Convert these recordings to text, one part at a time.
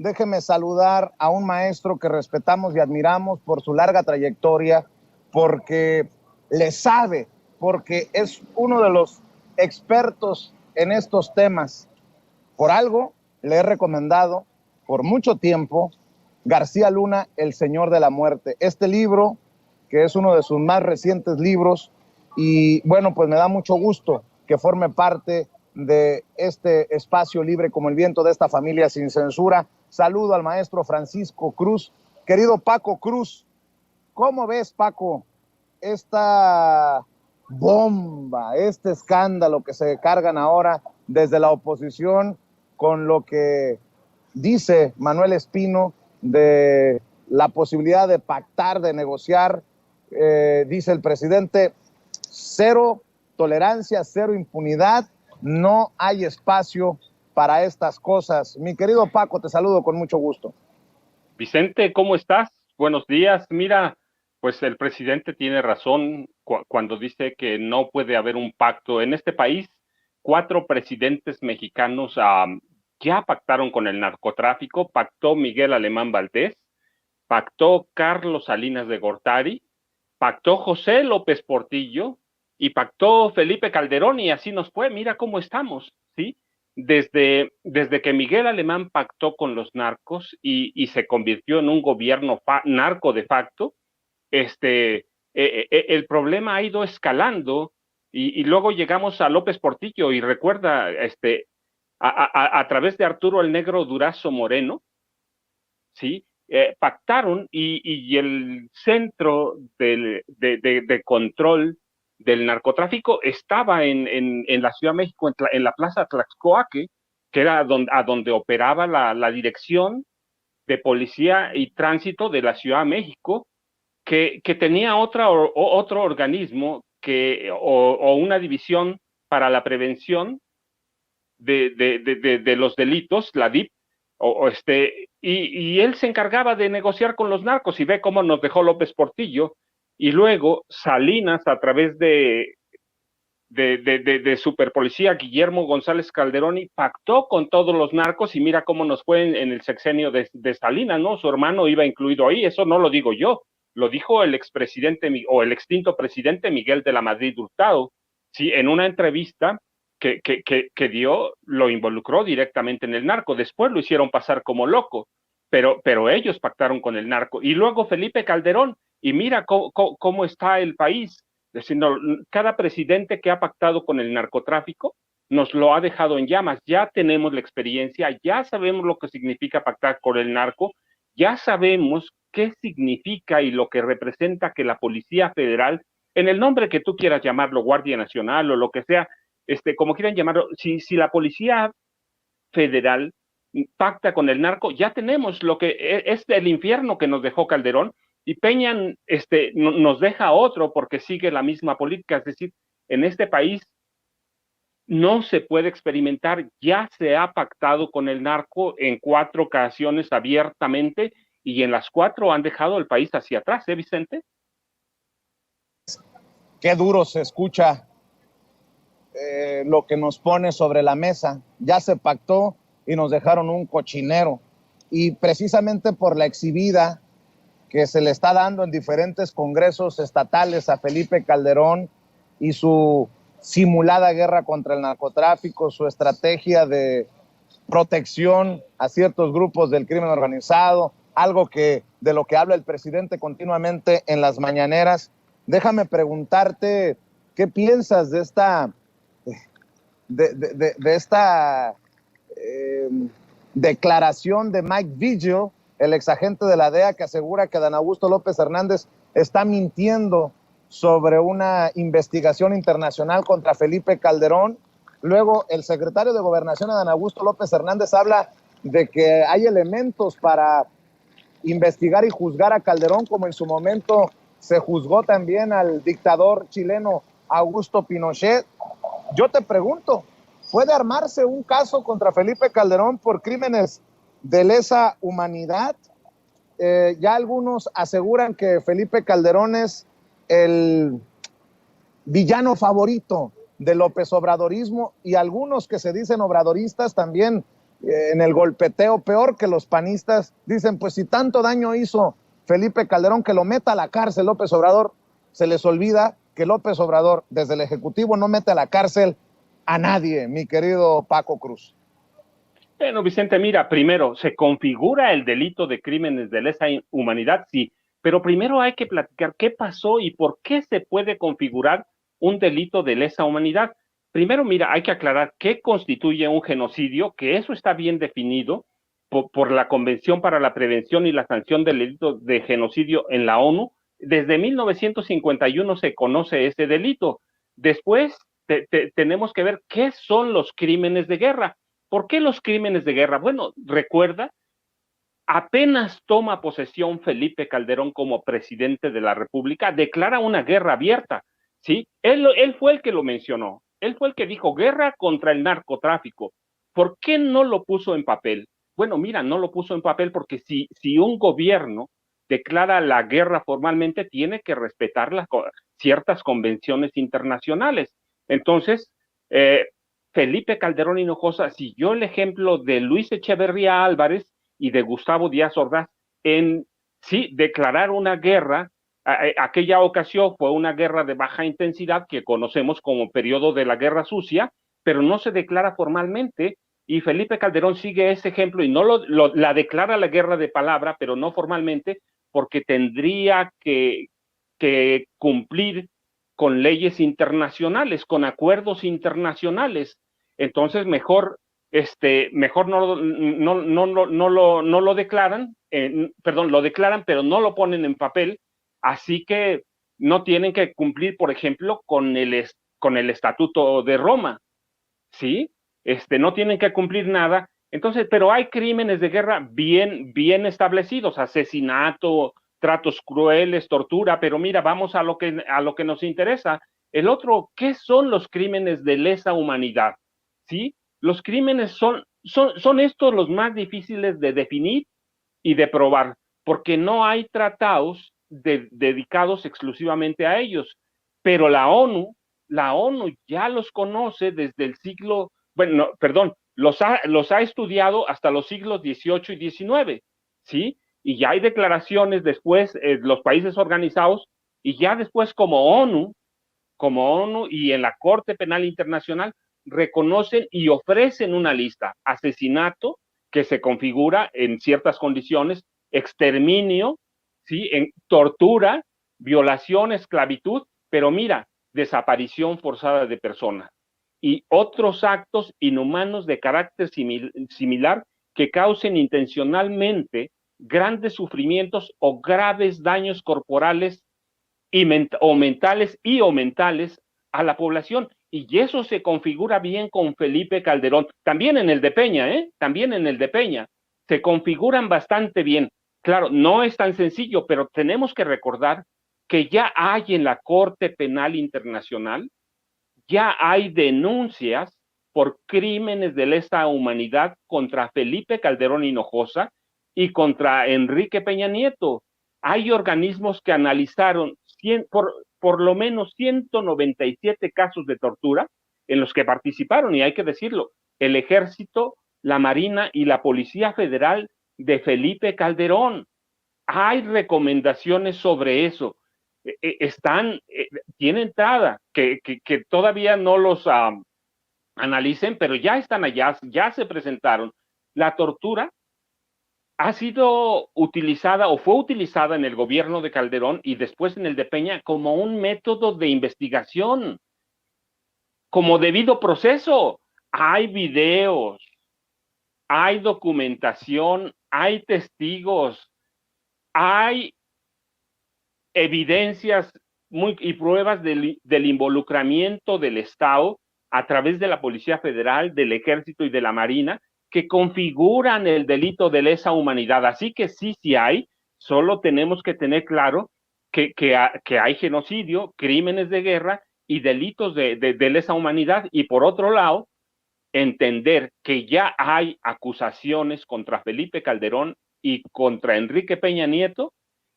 déjeme saludar a un maestro que respetamos y admiramos por su larga trayectoria, porque le sabe, porque es uno de los expertos en estos temas. Por algo le he recomendado por mucho tiempo García Luna, El Señor de la Muerte. Este libro, que es uno de sus más recientes libros, y bueno, pues me da mucho gusto que forme parte de este espacio libre como el viento de esta familia sin censura. Saludo al maestro Francisco Cruz. Querido Paco Cruz, ¿cómo ves, Paco, esta bomba, este escándalo que se cargan ahora desde la oposición con lo que dice Manuel Espino de la posibilidad de pactar, de negociar? Dice el presidente, cero tolerancia, cero impunidad, no hay espacio para estas cosas. Mi querido Paco, te saludo con mucho gusto. Vicente, ¿cómo estás? Buenos días. Mira, pues el presidente tiene razón cuando dice que no puede haber un pacto. En este país, 4 presidentes mexicanos ya pactaron con el narcotráfico. Pactó Miguel Alemán Valdés, pactó Carlos Salinas de Gortari, pactó José López Portillo y pactó Felipe Calderón, y así nos fue. Mira cómo estamos, ¿sí? Desde que Miguel Alemán pactó con los narcos y se convirtió en un gobierno narco de facto, el problema ha ido escalando, y luego llegamos a López Portillo, y recuerda, a través de Arturo el Negro Durazo Moreno, ¿sí? Pactaron, y el centro de control del narcotráfico estaba en la Ciudad de México, en la Plaza Tlaxcoaque, que era a donde operaba la Dirección de Policía y Tránsito de la Ciudad de México, que tenía otro organismo o una división para la prevención de los delitos, la DIP, y él se encargaba de negociar con los narcos, y ve cómo nos dejó López Portillo. Y luego Salinas, a través de superpolicía Guillermo González Calderón, y pactó con todos los narcos, y mira cómo nos fue en el sexenio de Salinas, ¿no? Su hermano iba incluido ahí. Eso no lo digo yo, lo dijo el expresidente o el extinto presidente Miguel de la Madrid Hurtado, ¿sí? En una entrevista que dio, lo involucró directamente en el narco. Después lo hicieron pasar como loco, pero ellos pactaron con el narco. Y luego Felipe Calderón, y mira cómo está el país. Es decir, cada presidente que ha pactado con el narcotráfico nos lo ha dejado en llamas. Ya tenemos la experiencia, ya sabemos lo que significa pactar con el narco, ya sabemos qué significa y lo que representa que la Policía Federal, en el nombre que tú quieras llamarlo, Guardia Nacional o lo que sea, como quieran llamarlo, si la Policía Federal pacta con el narco, ya tenemos lo que es el infierno que nos dejó Calderón, y Peña nos deja otro porque sigue la misma política. Es decir, en este país no se puede experimentar. Ya se ha pactado con el narco en 4 ocasiones abiertamente, y en las 4 han dejado el país hacia atrás, ¿eh, Vicente? Qué duro se escucha lo que nos pone sobre la mesa. Ya se pactó y nos dejaron un cochinero. Y precisamente por la exhibida que se le está dando en diferentes congresos estatales a Felipe Calderón y su simulada guerra contra el narcotráfico, su estrategia de protección a ciertos grupos del crimen organizado, algo de lo que habla el presidente continuamente en las mañaneras. Déjame preguntarte, ¿qué piensas de esta declaración de Mike Vigil, el exagente de la DEA, que asegura que Dan Augusto López Hernández está mintiendo sobre una investigación internacional contra Felipe Calderón? Luego, el secretario de Gobernación, Dan Augusto López Hernández, habla de que hay elementos para investigar y juzgar a Calderón, como en su momento se juzgó también al dictador chileno Augusto Pinochet. Yo te pregunto, ¿puede armarse un caso contra Felipe Calderón por crímenes de lesa humanidad? Ya algunos aseguran que Felipe Calderón es el villano favorito del López Obradorismo, y algunos que se dicen obradoristas también en el golpeteo, peor que los panistas. Dicen, pues si tanto daño hizo Felipe Calderón, que lo meta a la cárcel López Obrador. Se les olvida que López Obrador, desde el Ejecutivo, no mete a la cárcel a nadie, mi querido Paco Cruz. Bueno, Vicente, mira, primero, ¿se configura el delito de crímenes de lesa humanidad? Sí, pero primero hay que platicar qué pasó y por qué se puede configurar un delito de lesa humanidad. Primero, mira, hay que aclarar qué constituye un genocidio, que eso está bien definido por la Convención para la Prevención y la Sanción del Delito de Genocidio en la ONU. Desde 1951 se conoce ese delito. Después tenemos que ver qué son los crímenes de guerra. ¿Por qué los crímenes de guerra? Bueno, recuerda, apenas toma posesión Felipe Calderón como presidente de la República, declara una guerra abierta, ¿sí? Él fue el que lo mencionó, él fue el que dijo guerra contra el narcotráfico. ¿Por qué no lo puso en papel? Bueno, mira, no lo puso en papel porque si un gobierno declara la guerra formalmente, tiene que respetar ciertas convenciones internacionales. Entonces, Felipe Calderón Hinojosa siguió el ejemplo de Luis Echeverría Álvarez y de Gustavo Díaz Ordaz en sí declarar una guerra. Aquella ocasión fue una guerra de baja intensidad que conocemos como periodo de la Guerra Sucia, pero no se declara formalmente, y Felipe Calderón sigue ese ejemplo y no la declara la guerra de palabra, pero no formalmente, porque tendría que cumplir con leyes internacionales, con acuerdos internacionales. Entonces, mejor no lo declaran, perdón, lo declaran, pero no lo ponen en papel, así que no tienen que cumplir, por ejemplo, con el Estatuto de Roma, ¿sí? No tienen que cumplir nada. Entonces, pero hay crímenes de guerra bien establecidos, asesinato, tratos crueles, tortura, pero mira, vamos a lo que nos interesa. El otro, ¿qué son los crímenes de lesa humanidad? ¿Sí? Los crímenes son estos los más difíciles de definir y de probar, porque no hay tratados dedicados exclusivamente a ellos. Pero la ONU ya los conoce desde el siglo, bueno, no, perdón, los ha estudiado hasta los siglos XVIII y XIX, ¿sí? Y ya hay declaraciones después, los países organizados, y ya después como ONU y en la Corte Penal Internacional reconocen y ofrecen una lista: asesinato, que se configura en ciertas condiciones, exterminio, ¿sí? Tortura, violación, esclavitud, pero mira, desaparición forzada de personas y otros actos inhumanos de carácter similar que causen intencionalmente grandes sufrimientos o graves daños corporales o mentales a la población. Y eso se configura bien con Felipe Calderón. También en el de Peña, También en el de Peña. Se configuran bastante bien. Claro, no es tan sencillo, pero tenemos que recordar que ya hay en la Corte Penal Internacional, ya hay denuncias por crímenes de lesa humanidad contra Felipe Calderón Hinojosa y contra Enrique Peña Nieto. Hay organismos que analizaron por lo menos 197 casos de tortura en los que participaron, y hay que decirlo, el Ejército, la Marina y la Policía Federal de Felipe Calderón. Hay recomendaciones sobre eso. Tiene entrada, que todavía no los analicen, pero ya están allá, ya se presentaron. La tortura ha sido utilizada o fue utilizada en el gobierno de Calderón y después en el de Peña como un método de investigación, como debido proceso. Hay videos, hay documentación, hay testigos, hay evidencias y pruebas del involucramiento del Estado a través de la Policía Federal, del Ejército y de la Marina, que configuran el delito de lesa humanidad. Así que sí hay, solo tenemos que tener claro que hay genocidio, crímenes de guerra y delitos de lesa humanidad. Y por otro lado, entender que ya hay acusaciones contra Felipe Calderón y contra Enrique Peña Nieto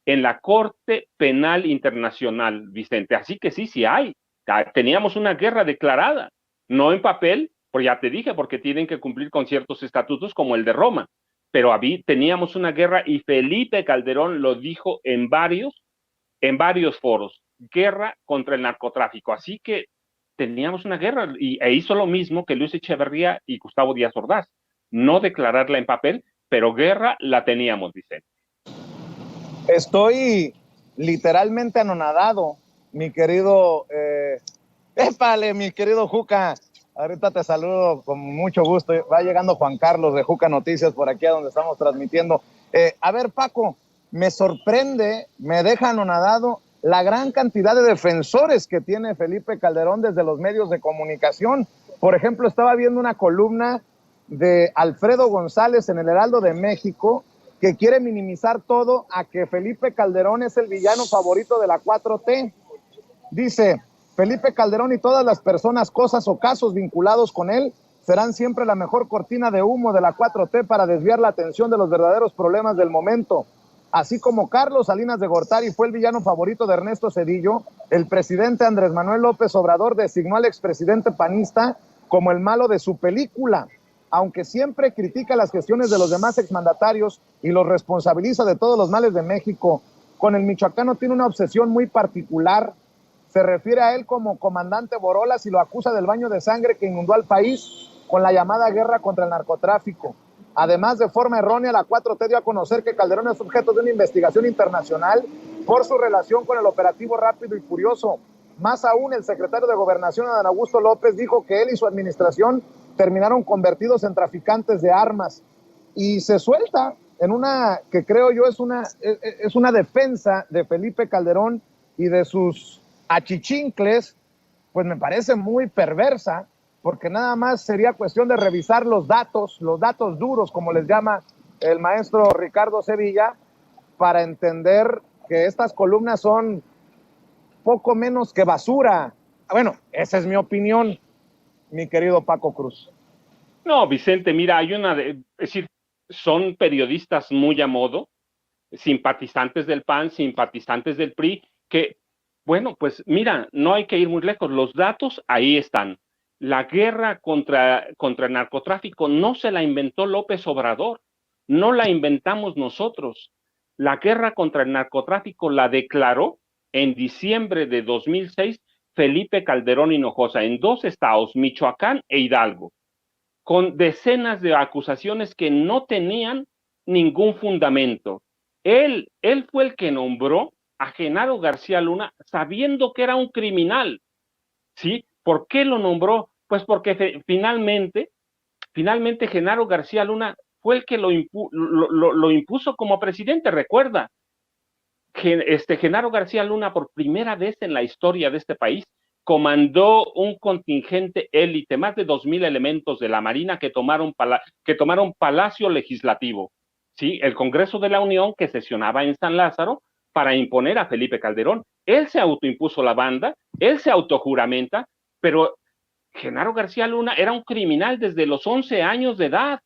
en la Corte Penal Internacional, Vicente. Así que sí hay. Teníamos una guerra declarada, no en papel, Pues ya te dije, porque tienen que cumplir con ciertos estatutos como el de Roma, pero teníamos una guerra y Felipe Calderón lo dijo en varios foros, guerra contra el narcotráfico, así que teníamos una guerra e hizo lo mismo que Luis Echeverría y Gustavo Díaz Ordaz, no declararla en papel, pero guerra la teníamos, Vicente. Estoy literalmente anonadado, mi querido, épale, mi querido Juca. Ahorita te saludo con mucho gusto. Va llegando Juan Carlos de Juca Noticias por aquí a donde estamos transmitiendo. A ver, Paco, me sorprende, me deja anonadado la gran cantidad de defensores que tiene Felipe Calderón desde los medios de comunicación. Por ejemplo, estaba viendo una columna de Alfredo González en el Heraldo de México, que quiere minimizar todo a que Felipe Calderón es el villano favorito de la 4T. Dice, Felipe Calderón y todas las personas, cosas o casos vinculados con él serán siempre la mejor cortina de humo de la 4T para desviar la atención de los verdaderos problemas del momento. Así como Carlos Salinas de Gortari fue el villano favorito de Ernesto Zedillo, el presidente Andrés Manuel López Obrador designó al expresidente panista como el malo de su película. Aunque siempre critica las gestiones de los demás exmandatarios y los responsabiliza de todos los males de México, con el michoacano tiene una obsesión muy particular. Se refiere a él como comandante Borolas y lo acusa del baño de sangre que inundó al país con la llamada guerra contra el narcotráfico. Además, de forma errónea, la 4T dio a conocer que Calderón es objeto de una investigación internacional por su relación con el operativo Rápido y Furioso. Más aún, el secretario de Gobernación, Adán Augusto López, dijo que él y su administración terminaron convertidos en traficantes de armas. Y se suelta en una que creo yo es una defensa de Felipe Calderón y de sus achichincles, pues me parece muy perversa, porque nada más sería cuestión de revisar los datos duros, como les llama el maestro Ricardo Sevilla, para entender que estas columnas son poco menos que basura. Bueno, esa es mi opinión, mi querido Paco Cruz. No, Vicente, mira, es decir, son periodistas muy a modo, simpatizantes del PAN, simpatizantes del PRI, que, bueno, pues mira, no hay que ir muy lejos, los datos ahí están. La guerra contra el narcotráfico no se la inventó López Obrador, no la inventamos nosotros. La guerra contra el narcotráfico la declaró en diciembre de 2006 Felipe Calderón Hinojosa en 2 estados, Michoacán e Hidalgo, con decenas de acusaciones que no tenían ningún fundamento. Él fue el que nombró a Genaro García Luna sabiendo que era un criminal, ¿sí? ¿Por qué lo nombró? Pues porque finalmente Genaro García Luna fue el que lo impuso como presidente, recuerda. Genaro García Luna, por primera vez en la historia de este país, comandó un contingente élite, más de 2,000 elementos de la Marina que tomaron Palacio Legislativo, ¿sí? El Congreso de la Unión, que sesionaba en San Lázaro para imponer a Felipe Calderón. Él se autoimpuso la banda, él se autojuramenta, pero Genaro García Luna era un criminal desde los 11 años de edad.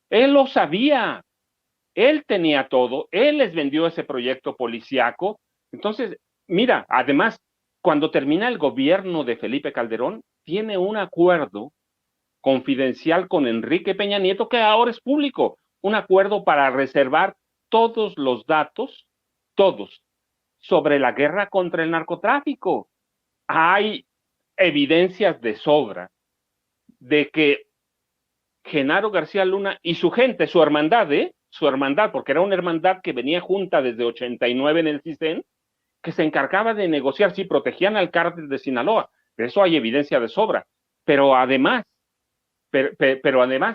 Él lo sabía. Él tenía todo, él les vendió ese proyecto policíaco. Entonces, mira, además, cuando termina el gobierno de Felipe Calderón, tiene un acuerdo confidencial con Enrique Peña Nieto, que ahora es público, un acuerdo para reservar todos los datos, todos, sobre la guerra contra el narcotráfico. Hay evidencias de sobra de que Genaro García Luna y su gente, su hermandad, porque era una hermandad que venía junta desde 89 en el CISEN, que se encargaba de negociar, sí, protegían al cártel de Sinaloa, de eso hay evidencia de sobra, pero además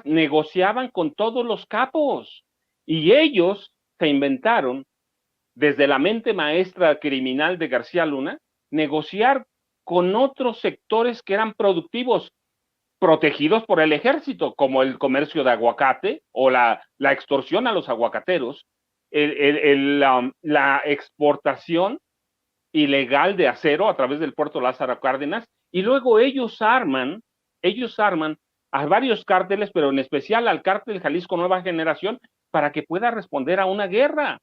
negociaban con todos los capos, y ellos se inventaron, desde la mente maestra criminal de García Luna, negociar con otros sectores que eran productivos, protegidos por el ejército, como el comercio de aguacate o la extorsión a los aguacateros, la exportación ilegal de acero a través del puerto Lázaro Cárdenas, y luego ellos arman a varios cárteles, pero en especial al cártel Jalisco Nueva Generación, para que pueda responder a una guerra.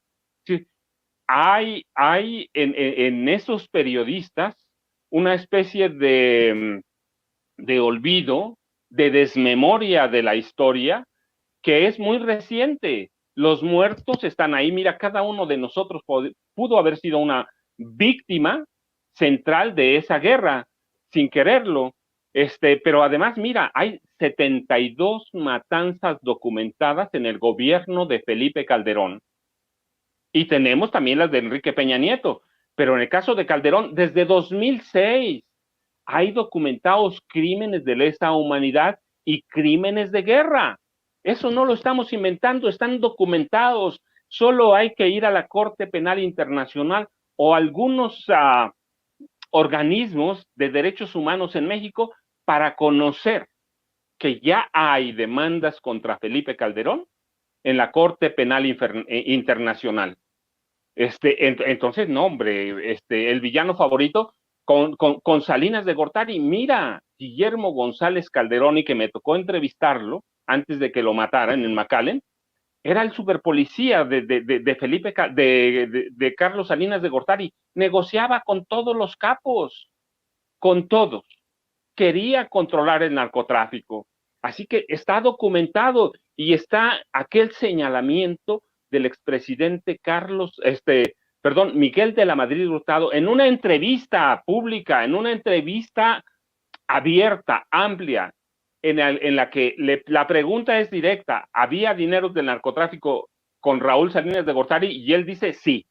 Sí, hay en esos periodistas una especie de olvido, de desmemoria de la historia que es muy reciente. Los muertos están ahí. Mira, cada uno de nosotros pudo haber sido una víctima central de esa guerra, sin quererlo. Pero además, mira, hay 72 matanzas documentadas en el gobierno de Felipe Calderón. Y tenemos también las de Enrique Peña Nieto. Pero en el caso de Calderón, desde 2006 hay documentados crímenes de lesa humanidad y crímenes de guerra. Eso no lo estamos inventando, están documentados. Solo hay que ir a la Corte Penal Internacional o algunos organismos de derechos humanos en México para conocer que ya hay demandas contra Felipe Calderón en la Corte Penal Internacional. Entonces, no, hombre, el villano favorito con Salinas de Gortari. Mira, Guillermo González Calderón, que me tocó entrevistarlo antes de que lo mataran en McAllen, era el superpolicía de Felipe, de Carlos Salinas de Gortari. Negociaba con todos los capos, con todos. Quería controlar el narcotráfico. Así que está documentado y está aquel señalamiento del expresidente Miguel de la Madrid Hurtado, en una entrevista pública, en una entrevista abierta, amplia, en la que la pregunta es directa: ¿había dinero del narcotráfico con Raúl Salinas de Gortari? Y él dice sí.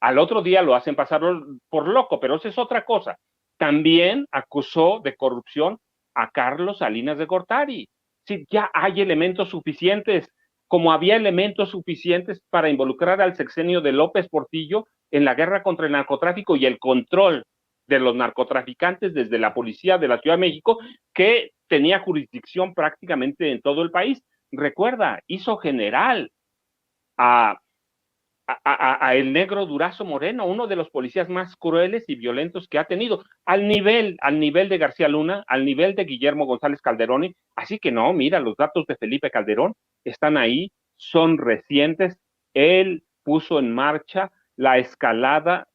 Al otro día lo hacen pasar por loco, pero eso es otra cosa. También acusó de corrupción a Carlos Salinas de Gortari. Sí, ya hay elementos suficientes, como había elementos suficientes para involucrar al sexenio de López Portillo en la guerra contra el narcotráfico y el control de los narcotraficantes desde la policía de la Ciudad de México, que tenía jurisdicción prácticamente en todo el país. Recuerda, hizo general a el negro Durazo Moreno, uno de los policías más crueles y violentos que ha tenido, al nivel de García Luna, al nivel de Guillermo González Calderón. Así que no, mira, los datos de Felipe Calderón están ahí, son recientes. Él puso en marcha la escalada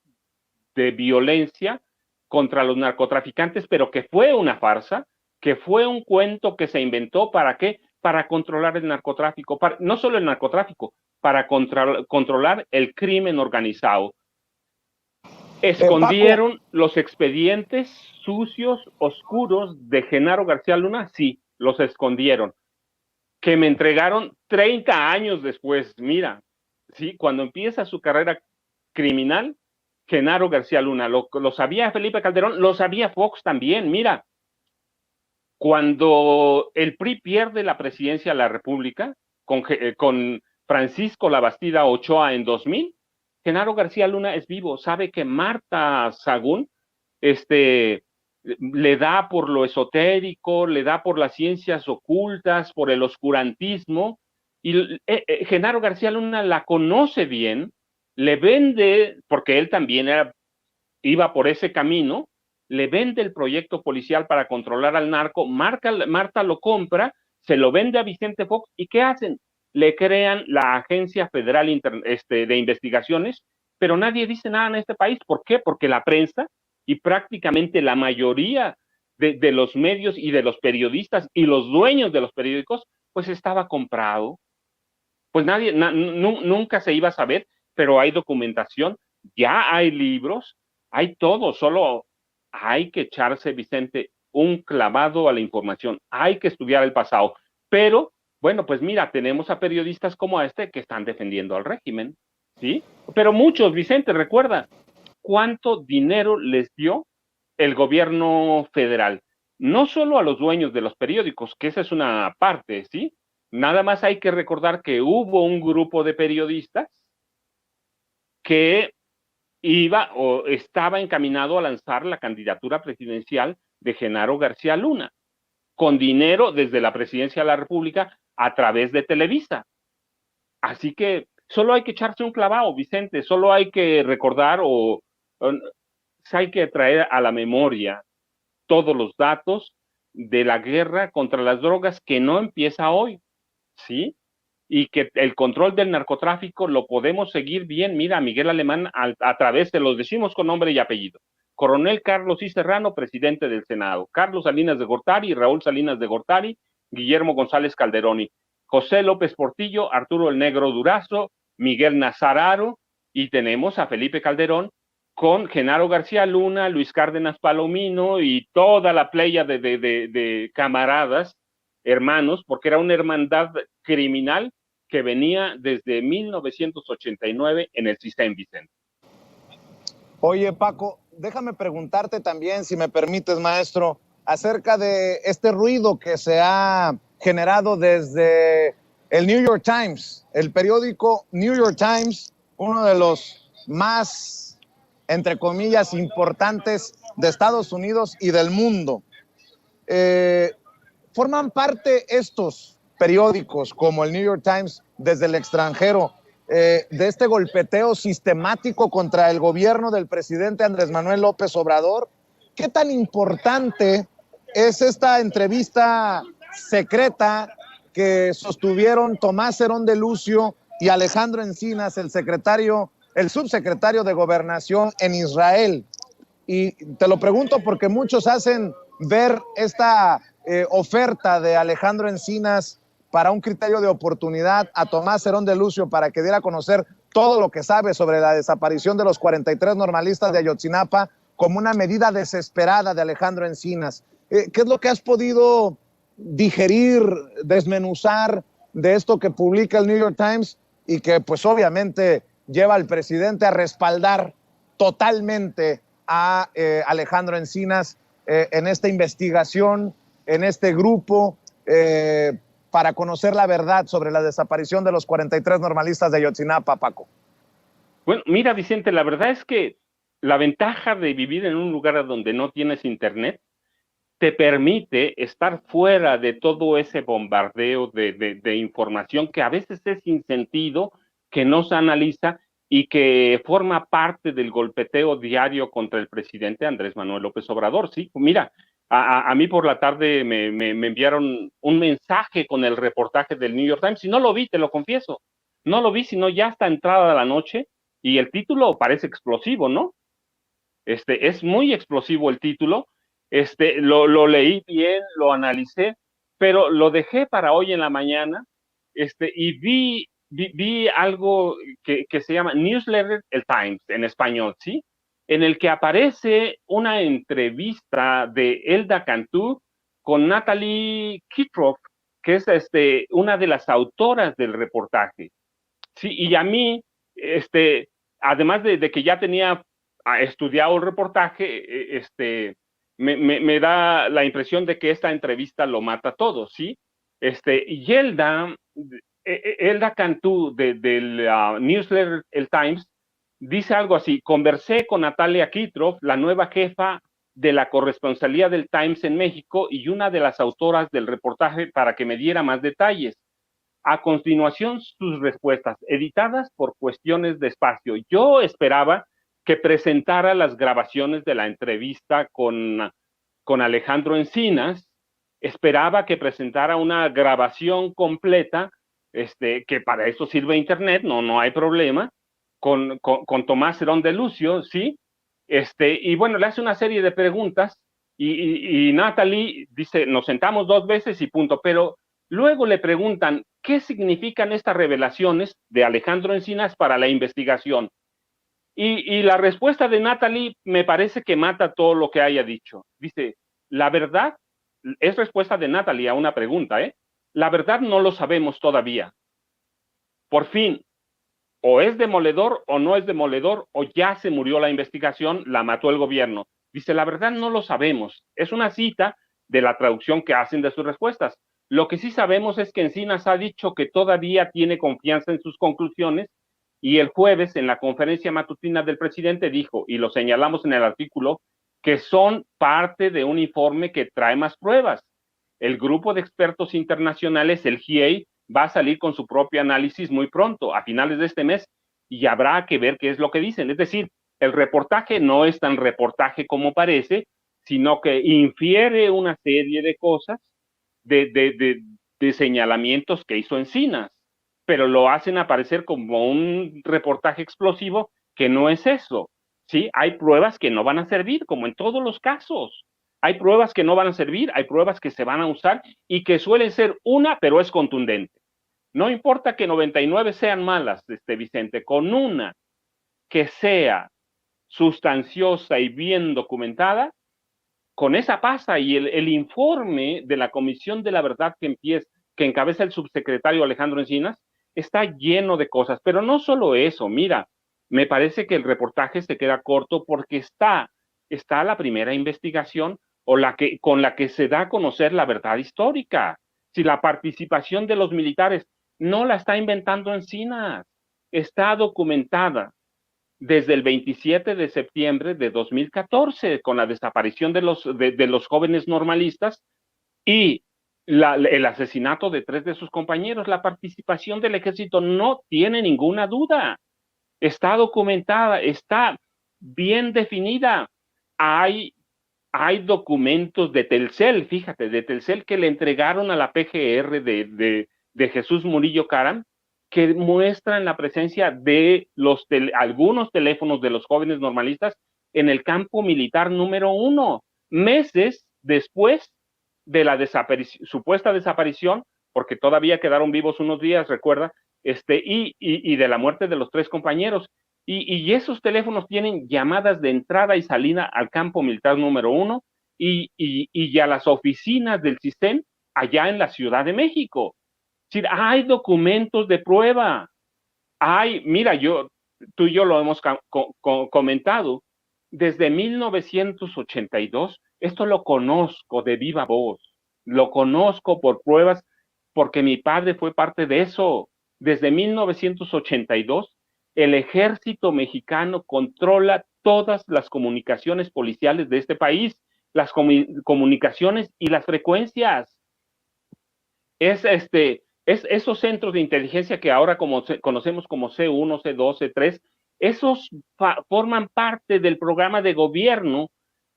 de violencia contra los narcotraficantes, pero que fue una farsa, que fue un cuento que se inventó. ¿Para qué? Para controlar el narcotráfico, no solo el narcotráfico, para controlar el crimen organizado. ¿Escondieron los expedientes sucios, oscuros de Genaro García Luna? Sí, los escondieron. Que me entregaron 30 años después. Mira, sí, cuando empieza su carrera criminal, Genaro García Luna, lo sabía Felipe Calderón, lo sabía Fox también. Mira, cuando el PRI pierde la presidencia de la República con Francisco Labastida Ochoa en 2000, Genaro García Luna es vivo, sabe que Marta Sagún le da por lo esotérico, le da por las ciencias ocultas, por el oscurantismo, y Genaro García Luna la conoce bien, le vende, porque él también iba por ese camino, le vende el proyecto policial para controlar al narco. Marta lo compra, se lo vende a Vicente Fox, ¿y qué hacen? Le crean la Agencia Federal de Investigaciones, pero nadie dice nada en este país. ¿Por qué? Porque la prensa y prácticamente la mayoría de los medios y de los periodistas y los dueños de los periódicos, pues estaba comprado. Pues nadie, nunca se iba a saber, pero hay documentación, ya hay libros, hay todo. Solo hay que echarse, Vicente, un clavado a la información, hay que estudiar el pasado. Pero, bueno, pues mira, tenemos a periodistas como que están defendiendo al régimen, ¿sí? Pero muchos, Vicente, recuerda, ¿cuánto dinero les dio el gobierno federal? No solo a los dueños de los periódicos, que esa es una parte, ¿sí? Nada más hay que recordar que hubo un grupo de periodistas que iba o estaba encaminado a lanzar la candidatura presidencial de Genaro García Luna, con dinero desde la presidencia de la República a través de Televisa. Así que solo hay que echarse un clavado, Vicente, solo hay que recordar hay que traer a la memoria todos los datos de la guerra contra las drogas, que no empieza hoy, ¿sí? Y que el control del narcotráfico lo podemos seguir bien. Mira, Miguel Alemán, a través, de los decimos con nombre y apellido, Coronel Carlos I. Serrano, presidente del Senado, Carlos Salinas de Gortari, Raúl Salinas de Gortari, Guillermo González Calderoni, José López Portillo, Arturo el Negro Durazo, Miguel Nazararo, y tenemos a Felipe Calderón con Genaro García Luna, Luis Cárdenas Palomino y toda la playa de camaradas, hermanos, porque era una hermandad criminal que venía desde 1989 en el CISEN, Vicente. Oye, Paco, déjame preguntarte también, si me permites, maestro, acerca de este ruido que se ha generado desde el New York Times, el periódico New York Times, uno de los más, entre comillas, importantes de Estados Unidos y del mundo. ¿Forman parte estos periódicos como el New York Times desde el extranjero de este golpeteo sistemático contra el gobierno del presidente Andrés Manuel López Obrador? ¿Qué tan importante es esta entrevista secreta que sostuvieron Tomás Herón de Lucio y Alejandro Encinas, el subsecretario de Gobernación en Israel? Y te lo pregunto porque muchos hacen ver esta oferta de Alejandro Encinas para un criterio de oportunidad a Tomás Herón de Lucio para que diera a conocer todo lo que sabe sobre la desaparición de los 43 normalistas de Ayotzinapa como una medida desesperada de Alejandro Encinas. ¿Qué es lo que has podido digerir, desmenuzar de esto que publica el New York Times y que pues obviamente lleva al presidente a respaldar totalmente a Alejandro Encinas en esta investigación, en este grupo, para conocer la verdad sobre la desaparición de los 43 normalistas de Ayotzinapa, Paco? Bueno, mira, Vicente, la verdad es que la ventaja de vivir en un lugar donde no tienes internet te permite estar fuera de todo ese bombardeo de información que a veces es sin sentido, que no se analiza y que forma parte del golpeteo diario contra el presidente Andrés Manuel López Obrador. Sí, mira, a mí por la tarde me enviaron un mensaje con el reportaje del New York Times y no lo vi, te lo confieso. No lo vi, sino ya hasta entrada la noche, y el título parece explosivo, ¿no? Es muy explosivo el título. Lo leí bien, lo analicé, pero lo dejé para hoy en la mañana, y vi algo que se llama Newsletter El Times en español, ¿sí? En el que aparece una entrevista de Elda Cantú con Natalie Kitroff, que es una de las autoras del reportaje, ¿sí? Y a mí, además de que ya tenía estudiado el reportaje, me da la impresión de que esta entrevista lo mata todo, ¿sí? Y Elda Cantú del newsletter El Times dice algo así: conversé con Natalia Kitroff, la nueva jefa de la corresponsalía del Times en México y una de las autoras del reportaje, para que me diera más detalles. A continuación, sus respuestas, editadas por cuestiones de espacio. Yo esperaba que presentara las grabaciones de la entrevista con Alejandro Encinas, esperaba que presentara una grabación completa, que para eso sirve Internet, no hay problema, con Tomás Herón de Lucio, ¿sí? Y bueno, le hace una serie de preguntas y Natalie dice, nos sentamos 2 veces y punto, pero luego le preguntan, ¿qué significan estas revelaciones de Alejandro Encinas para la investigación? Y la respuesta de Natalie me parece que mata todo lo que haya dicho. Dice, la verdad, es respuesta de Natalie a una pregunta, ¿eh? La verdad no lo sabemos todavía. Por fin, o es demoledor o no es demoledor, o ya se murió la investigación, la mató el gobierno. Dice, la verdad no lo sabemos. Es una cita de la traducción que hacen de sus respuestas. Lo que sí sabemos es que Encinas ha dicho que todavía tiene confianza en sus conclusiones, y el jueves en la conferencia matutina del presidente dijo, y lo señalamos en el artículo, que son parte de un informe que trae más pruebas. El grupo de expertos internacionales, el GIEI, va a salir con su propio análisis muy pronto, a finales de este mes, y habrá que ver qué es lo que dicen. Es decir, el reportaje no es tan reportaje como parece, sino que infiere una serie de cosas, de señalamientos que hizo Encinas, pero lo hacen aparecer como un reportaje explosivo, que no es eso, ¿sí? Hay pruebas que no van a servir, como en todos los casos. Hay pruebas que no van a servir, hay pruebas que se van a usar y que suelen ser una, pero es contundente. No importa que 99 sean malas, Vicente, con una que sea sustanciosa y bien documentada, con esa pasa. Y el informe de la Comisión de la Verdad que encabeza el subsecretario Alejandro Encinas está lleno de cosas, pero no solo eso, mira, me parece que el reportaje se queda corto porque está la primera investigación o con la que se da a conocer la verdad histórica. Si la participación de los militares no la está inventando Encinas, está documentada desde el 27 de septiembre de 2014, con la desaparición de los jóvenes normalistas y el asesinato de 3 de sus compañeros. La participación del ejército no tiene ninguna duda. Está documentada, está bien definida. Hay, hay documentos de Telcel, fíjate, de Telcel que le entregaron a la PGR de Jesús Murillo Caram, que muestran la presencia de algunos teléfonos de los jóvenes normalistas en el campo militar número 1, meses después de la supuesta desaparición, porque todavía quedaron vivos unos días, recuerda, y de la muerte de los 3 compañeros. Y esos teléfonos tienen llamadas de entrada y salida al campo militar número 1 y a las oficinas del CISEN allá en la Ciudad de México. Es decir, hay documentos de prueba. Mira, tú y yo lo hemos comentado, desde 1982, esto lo conozco de viva voz, lo conozco por pruebas, porque mi padre fue parte de eso. Desde 1982, el ejército mexicano controla todas las comunicaciones policiales de este país, las comunicaciones y las frecuencias. Es esos centros de inteligencia que ahora conocemos como C1, C2, C3, esos forman parte del programa de gobierno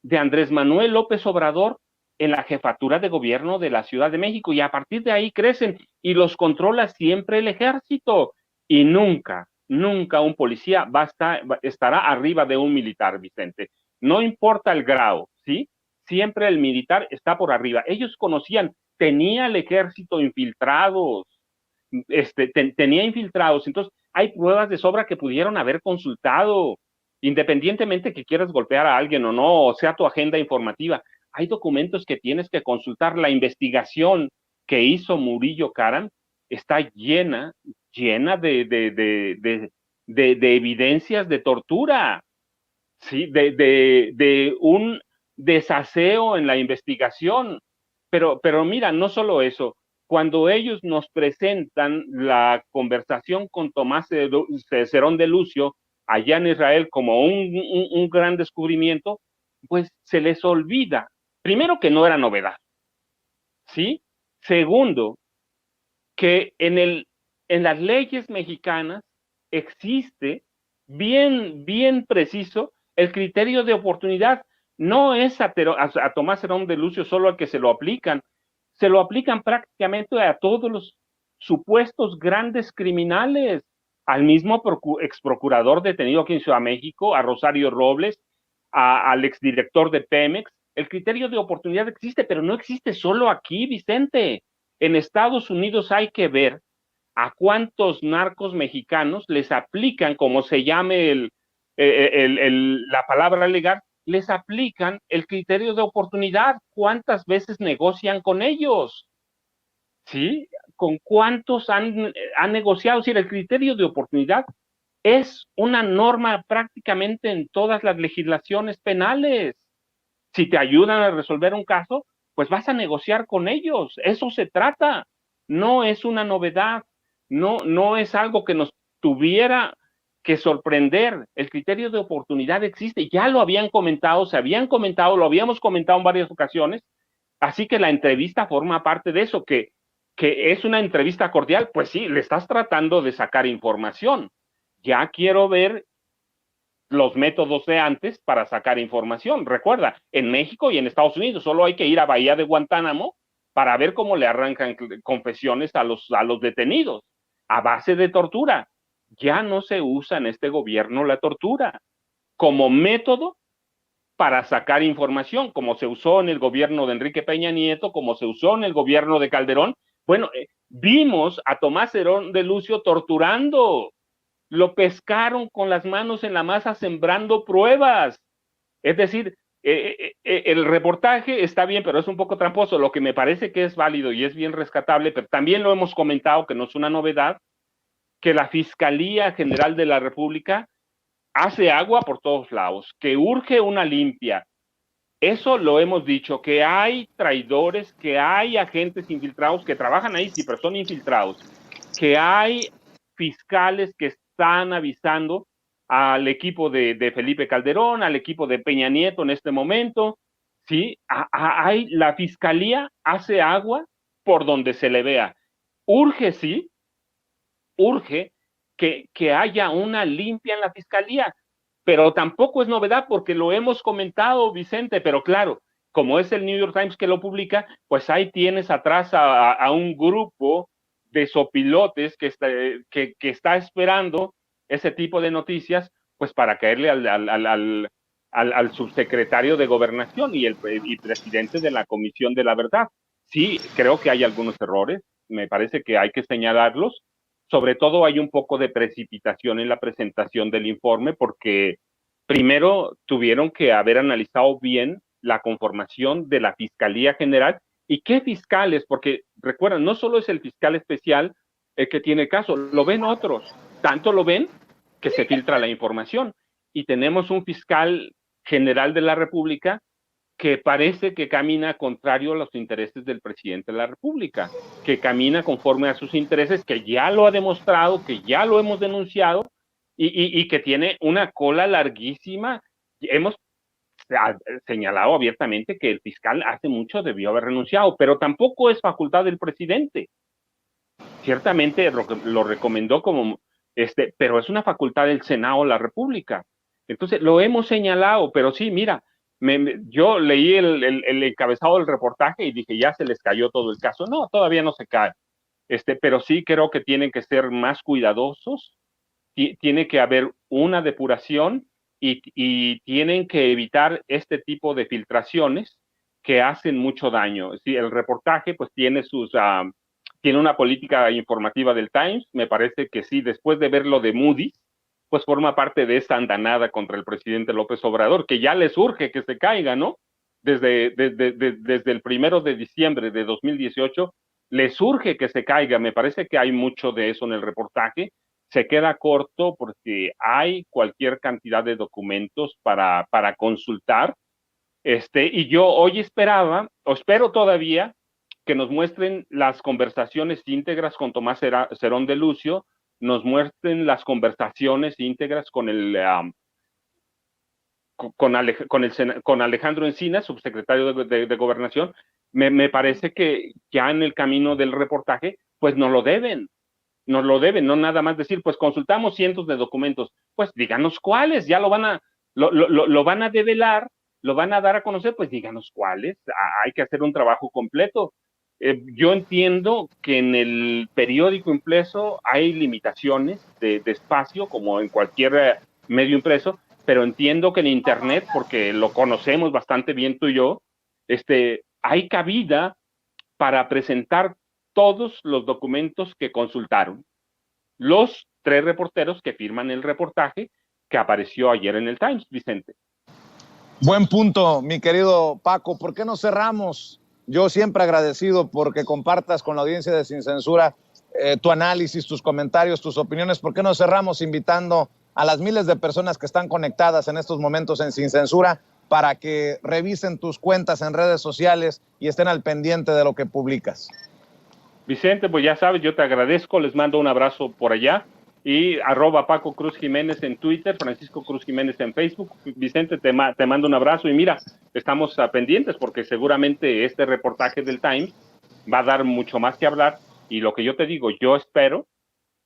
de Andrés Manuel López Obrador en la jefatura de gobierno de la Ciudad de México, y a partir de ahí crecen y los controla siempre el ejército, y nunca un policía estará arriba de un militar, Vicente. No importa el grado, ¿sí? Siempre el militar está por arriba. Ellos conocían, tenía el ejército infiltrados, tenía infiltrados, entonces hay pruebas de sobra que pudieron haber consultado, independientemente que quieras golpear a alguien o no, o sea tu agenda informativa, hay documentos que tienes que consultar. La investigación que hizo Murillo Caram está llena de evidencias de tortura, ¿sí? De un desaseo en la investigación. Pero mira, no solo eso, cuando ellos nos presentan la conversación con Tomás Cerón de Lucio allá en Israel como un gran descubrimiento, pues se les olvida, primero, que no era novedad, ¿sí? Segundo, que en las leyes mexicanas existe bien preciso el criterio de oportunidad. No es a Tomás Herón de Lucio solo al que se lo aplican prácticamente a todos los supuestos grandes criminales, al mismo exprocurador detenido aquí en Ciudad de México, a Rosario Robles, al exdirector de Pemex. El criterio de oportunidad existe, pero no existe solo aquí, Vicente. En Estados Unidos hay que ver a cuántos narcos mexicanos les aplican, como se llame la palabra legal, les aplican el criterio de oportunidad. ¿Cuántas veces negocian con ellos? ¿Sí? ¿Con cuántos han negociado? Es decir, el criterio de oportunidad es una norma prácticamente en todas las legislaciones penales. Si te ayudan a resolver un caso, pues vas a negociar con ellos. Eso se trata. No es una novedad. No es algo que nos tuviera que sorprender. El criterio de oportunidad existe. Ya lo habían comentado, lo habíamos comentado en varias ocasiones. Así que la entrevista forma parte de eso, que es una entrevista cordial. Pues sí, le estás tratando de sacar información. Ya quiero ver los métodos de antes para sacar información. Recuerda, en México y en Estados Unidos solo hay que ir a Bahía de Guantánamo para ver cómo le arrancan confesiones a los detenidos a base de tortura. Ya no se usa en este gobierno la tortura. como método para sacar información, como se usó en el gobierno de Enrique Peña Nieto, como se usó en el gobierno de Calderón. Bueno, vimos a Tomás Herón de Lucio torturando, lo pescaron con las manos en la masa sembrando pruebas. Es decir, el reportaje está bien, pero es un poco tramposo. Lo que me parece que es válido y es bien rescatable, pero también lo hemos comentado, que no es una novedad, que la Fiscalía General de la República hace agua por todos lados, que urge una limpia. Eso lo hemos dicho, que hay traidores, que hay agentes infiltrados que trabajan ahí, sí, pero son infiltrados, que hay fiscales que están avisando al equipo de Felipe Calderón, al equipo de Peña Nieto en este momento, ¿sí? La fiscalía hace agua por donde se le vea. Urge, sí, urge que haya una limpia en la fiscalía, pero tampoco es novedad porque lo hemos comentado, Vicente, pero claro, como es el New York Times que lo publica, pues ahí tienes atrás a un grupo de sopilotes que está esperando ese tipo de noticias, pues para caerle al subsecretario de Gobernación y presidente de la Comisión de la Verdad. Sí, creo que hay algunos errores, me parece que hay que señalarlos. Sobre todo hay un poco de precipitación en la presentación del informe porque primero tuvieron que haber analizado bien la conformación de la Fiscalía General y qué fiscales, porque recuerdan, no solo es el fiscal especial el que tiene caso, lo ven otros, tanto lo ven que se filtra la información. Y tenemos un fiscal general de la República que parece que camina contrario a los intereses del presidente de la República, que camina conforme a sus intereses, que ya lo ha demostrado, que ya lo hemos denunciado y que tiene una cola larguísima. Hemos señalado abiertamente que el fiscal hace mucho debió haber renunciado, pero tampoco es facultad del presidente. Ciertamente lo recomendó como, pero es una facultad del Senado de la República. Entonces, lo hemos señalado, pero sí, mira, yo leí el encabezado del reportaje y dije, ya se les cayó todo el caso. No, todavía no se cae. Pero sí creo que tienen que ser más cuidadosos, tiene que haber una depuración y tienen que evitar este tipo de filtraciones que hacen mucho daño. Sí, el reportaje pues tiene tiene una política informativa del Times, me parece que sí, después de ver lo de Moody's, pues forma parte de esta andanada contra el presidente López Obrador, que ya les urge que se caiga, ¿no? Desde el 1 de diciembre de 2018, les urge que se caiga. Me parece que hay mucho de eso en el reportaje. Se queda corto porque hay cualquier cantidad de documentos para consultar. Y yo hoy esperaba, o espero todavía, que nos muestren las conversaciones íntegras con Tomás Herón de Lucio, nos muestren las conversaciones íntegras con con Alejandro Encinas, subsecretario de Gobernación. Me parece que ya en el camino del reportaje, pues nos lo deben, no nada más decir, pues consultamos cientos de documentos, pues díganos cuáles, ya lo van a develar, lo van a dar a conocer, pues díganos cuáles, hay que hacer un trabajo completo. Yo entiendo que en el periódico impreso hay limitaciones de espacio, como en cualquier medio impreso, pero entiendo que en Internet, porque lo conocemos bastante bien tú y yo, hay cabida para presentar todos los documentos que consultaron los 3 reporteros que firman el reportaje que apareció ayer en el Times, Vicente. Buen punto, mi querido Paco. ¿Por qué no cerramos? Yo siempre agradecido porque compartas con la audiencia de Sin Censura tu análisis, tus comentarios, tus opiniones. ¿Por qué no cerramos invitando a las miles de personas que están conectadas en estos momentos en Sin Censura para que revisen tus cuentas en redes sociales y estén al pendiente de lo que publicas? Vicente, pues ya sabes, yo te agradezco, les mando un abrazo por allá y @Paco Cruz Jiménez en Twitter, Francisco Cruz Jiménez en Facebook. Vicente, te mando un abrazo y mira, estamos pendientes porque seguramente este reportaje del Times va a dar mucho más que hablar y lo que yo te digo, yo espero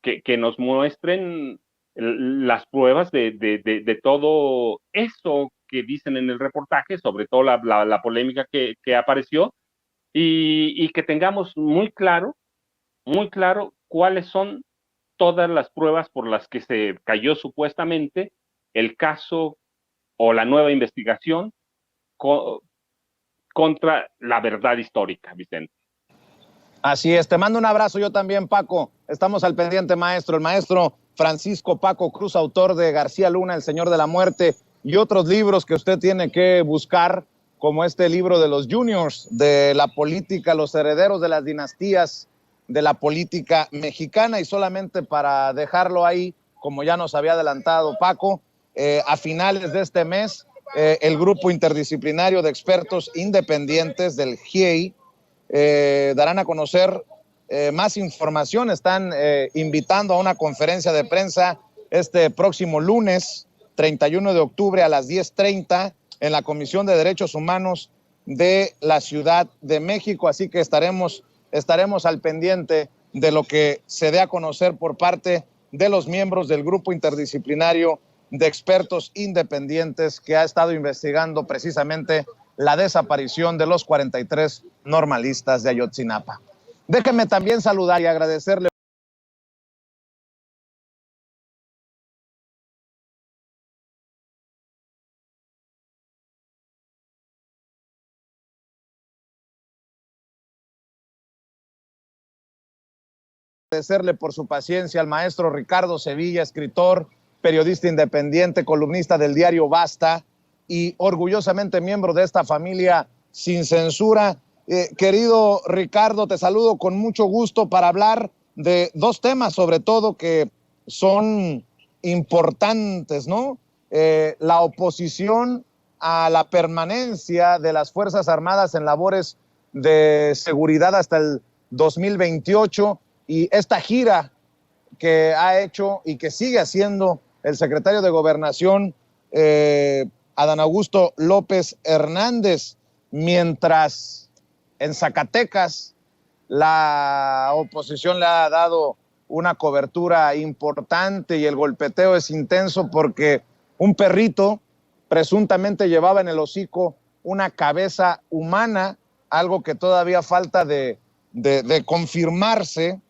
que nos muestren las pruebas de todo eso que dicen en el reportaje, sobre todo la polémica que apareció y que tengamos muy claro cuáles son todas las pruebas por las que se cayó supuestamente el caso o la nueva investigación contra la verdad histórica, Vicente. Así es, te mando un abrazo yo también, Paco. Estamos al pendiente, maestro. El maestro Francisco Paco Cruz, autor de García Luna, El Señor de la Muerte, y otros libros que usted tiene que buscar, como este libro de los juniors, de la política, los herederos de las dinastías de la política mexicana. Y solamente para dejarlo ahí, como ya nos había adelantado Paco, a finales de este mes, el grupo interdisciplinario de expertos independientes del GIEI darán a conocer más información. Están invitando a una conferencia de prensa este próximo lunes 31 de octubre a las 10:30 en la Comisión de Derechos Humanos de la Ciudad de México, así que estaremos al pendiente de lo que se dé a conocer por parte de los miembros del grupo interdisciplinario de expertos independientes que ha estado investigando precisamente la desaparición de los 43 normalistas de Ayotzinapa. Déjenme también saludar y agradecerle por su paciencia al maestro Ricardo Sevilla, escritor, periodista independiente, columnista del diario Basta y orgullosamente miembro de esta familia sin censura. Querido Ricardo, te saludo con mucho gusto para hablar de dos temas, sobre todo, que son importantes, ¿no? La oposición a la permanencia de las Fuerzas Armadas en labores de seguridad hasta el 2028 y esta gira que ha hecho y que sigue haciendo el secretario de Gobernación, Adán Augusto López Hernández, mientras en Zacatecas la oposición le ha dado una cobertura importante y el golpeteo es intenso porque un perrito presuntamente llevaba en el hocico una cabeza humana, algo que todavía falta de confirmarse.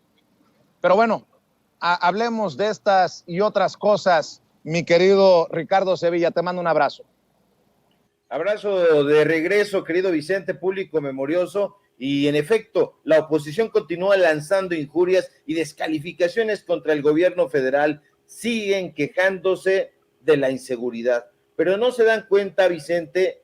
Pero bueno, hablemos de estas y otras cosas, mi querido Ricardo Sevilla, te mando un abrazo. Abrazo de regreso, querido Vicente, público memorioso, y en efecto, la oposición continúa lanzando injurias y descalificaciones contra el gobierno federal, siguen quejándose de la inseguridad, pero no se dan cuenta, Vicente,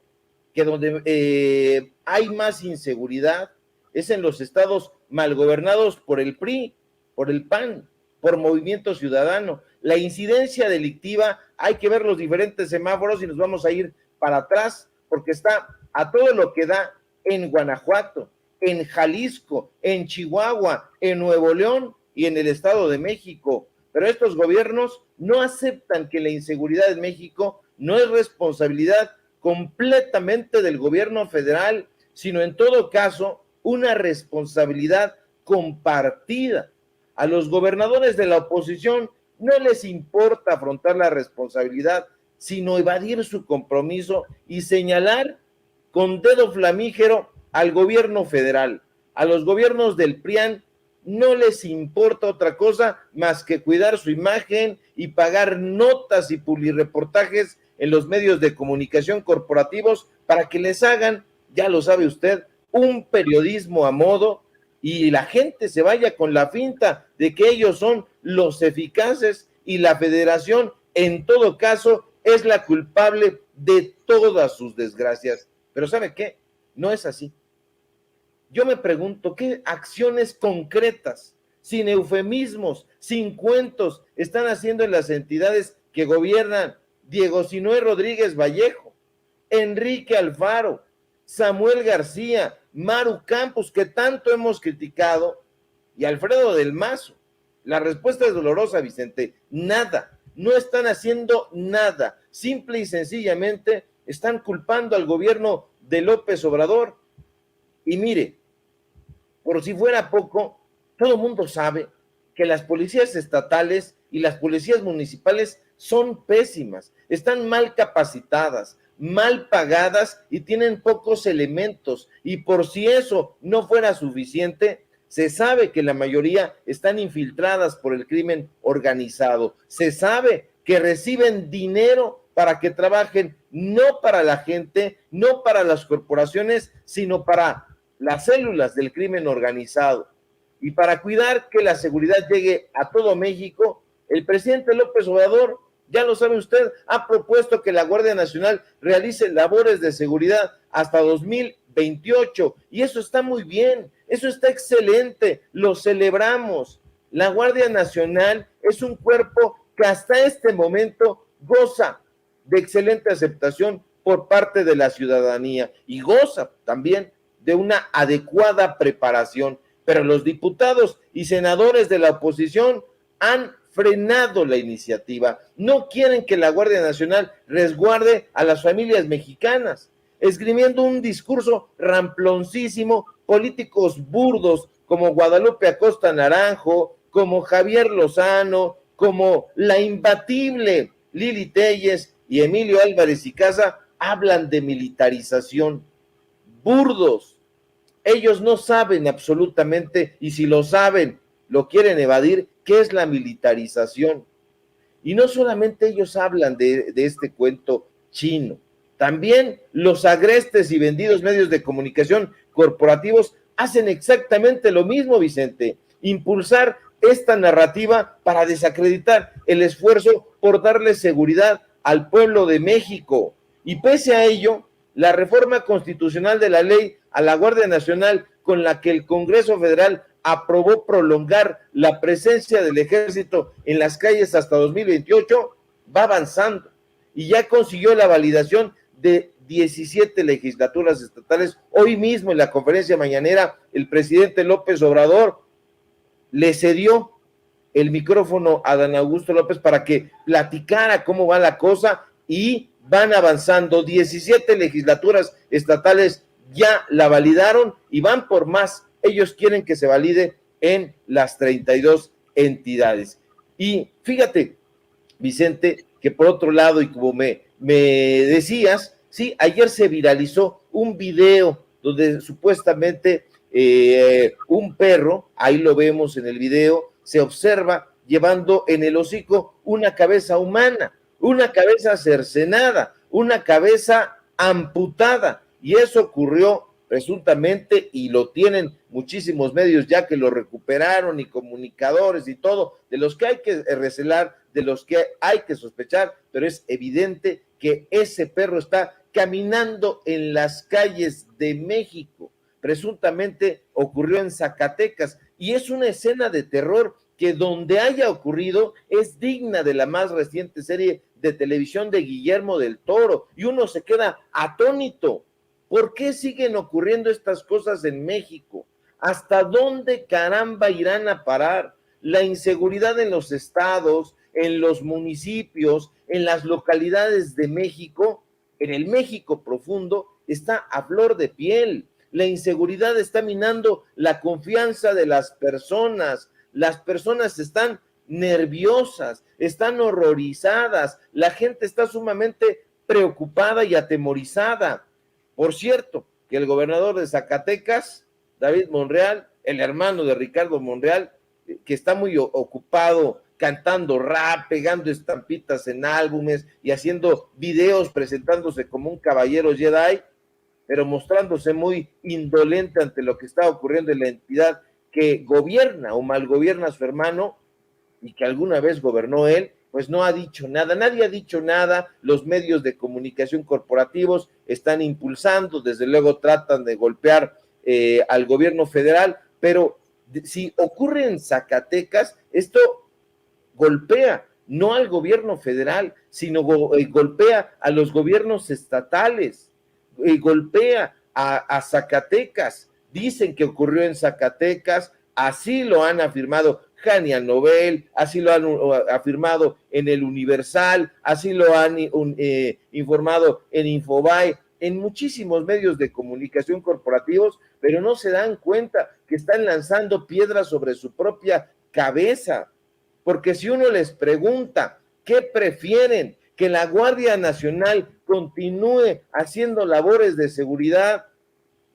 que donde hay más inseguridad es en los estados mal gobernados por el PRI, por el PAN, por Movimiento Ciudadano. La incidencia delictiva, hay que ver los diferentes semáforos y nos vamos a ir para atrás, porque está a todo lo que da en Guanajuato, en Jalisco, en Chihuahua, en Nuevo León y en el Estado de México. Pero estos gobiernos no aceptan que la inseguridad en México no es responsabilidad completamente del gobierno federal, sino en todo caso una responsabilidad compartida. A los gobernadores de la oposición no les importa afrontar la responsabilidad, sino evadir su compromiso y señalar con dedo flamígero al gobierno federal. A los gobiernos del PRIAN no les importa otra cosa más que cuidar su imagen y pagar notas y publireportajes en los medios de comunicación corporativos para que les hagan, ya lo sabe usted, un periodismo a modo y la gente se vaya con la finta de que ellos son los eficaces y la federación, en todo caso, es la culpable de todas sus desgracias. Pero ¿sabe qué? No es así. Yo me pregunto, ¿qué acciones concretas, sin eufemismos, sin cuentos, están haciendo en las entidades que gobiernan Diego Sinue Rodríguez Vallejo, Enrique Alfaro, Samuel García, Maru Campos, que tanto hemos criticado, y Alfredo del Mazo? La respuesta es dolorosa, Vicente. Nada. No están haciendo nada. Simple y sencillamente están culpando al gobierno de López Obrador. Y mire, por si fuera poco, todo el mundo sabe que las policías estatales y las policías municipales son pésimas, están mal capacitadas, mal pagadas y tienen pocos elementos. Y por si eso no fuera suficiente, se sabe que la mayoría están infiltradas por el crimen organizado. Se sabe que reciben dinero para que trabajen no para la gente, no para las corporaciones, sino para las células del crimen organizado. Y para cuidar que la seguridad llegue a todo México, el presidente López Obrador, ya lo sabe usted, ha propuesto que la Guardia Nacional realice labores de seguridad hasta 2028, y eso está muy bien, eso está excelente, lo celebramos. La Guardia Nacional es un cuerpo que hasta este momento goza de excelente aceptación por parte de la ciudadanía y goza también de una adecuada preparación, pero los diputados y senadores de la oposición han frenado la iniciativa, no quieren que la Guardia Nacional resguarde a las familias mexicanas, esgrimiendo un discurso ramploncísimo, políticos burdos como Guadalupe Acosta Naranjo, como Javier Lozano, como la imbatible Lili Téllez y Emilio Álvarez y Casa, hablan de militarización. Burdos, ellos no saben absolutamente, y si lo saben, lo quieren evadir, qué es la militarización. Y no solamente ellos hablan de este cuento chino, también los agrestes y vendidos medios de comunicación corporativos hacen exactamente lo mismo, Vicente, impulsar esta narrativa para desacreditar el esfuerzo por darle seguridad al pueblo de México. Y pese a ello, la reforma constitucional de la ley a la Guardia Nacional, con la que el Congreso Federal aprobó prolongar la presencia del ejército en las calles hasta 2028, va avanzando y ya consiguió la validación de 17 legislaturas estatales. Hoy mismo en la conferencia mañanera, el presidente López Obrador le cedió el micrófono a Dan Augusto López para que platicara cómo va la cosa, y van avanzando. 17 legislaturas estatales ya la validaron y van por más. Ellos quieren que se valide en las 32 entidades. Y fíjate, Vicente, que por otro lado, y como me decías, sí, ayer se viralizó un video donde supuestamente un perro, ahí lo vemos en el video, se observa llevando en el hocico una cabeza humana, una cabeza cercenada, una cabeza amputada, y eso ocurrió presuntamente, y lo tienen muchísimos medios ya que lo recuperaron, y comunicadores y todo, de los que hay que recelar, de los que hay que sospechar, pero es evidente que ese perro está caminando en las calles de México. Presuntamente ocurrió en Zacatecas, y es una escena de terror que donde haya ocurrido es digna de la más reciente serie de televisión de Guillermo del Toro, y uno se queda atónito. ¿Por qué siguen ocurriendo estas cosas en México? ¿Hasta dónde caramba irán a parar? La inseguridad en los estados, en los municipios, en las localidades de México, en el México profundo, está a flor de piel. La inseguridad está minando la confianza de las personas están nerviosas, están horrorizadas, la gente está sumamente preocupada y atemorizada. Por cierto, que el gobernador de Zacatecas, David Monreal, el hermano de Ricardo Monreal, que está muy ocupado cantando rap, pegando estampitas en álbumes y haciendo videos presentándose como un caballero Jedi, pero mostrándose muy indolente ante lo que está ocurriendo en la entidad que gobierna o malgobierna a su hermano y que alguna vez gobernó él, pues no ha dicho nada, nadie ha dicho nada. Los medios de comunicación corporativos están impulsando, desde luego tratan de golpear al gobierno federal, pero si ocurre en Zacatecas, esto golpea no al gobierno federal, sino golpea a los gobiernos estatales, golpea a Zacatecas. Dicen que ocurrió en Zacatecas, así lo han afirmado Haniel Novel, así lo han afirmado en el Universal, así lo han informado en Infobae, en muchísimos medios de comunicación corporativos, pero no se dan cuenta que están lanzando piedras sobre su propia cabeza, porque si uno les pregunta, ¿qué prefieren? ¿Que la Guardia Nacional continúe haciendo labores de seguridad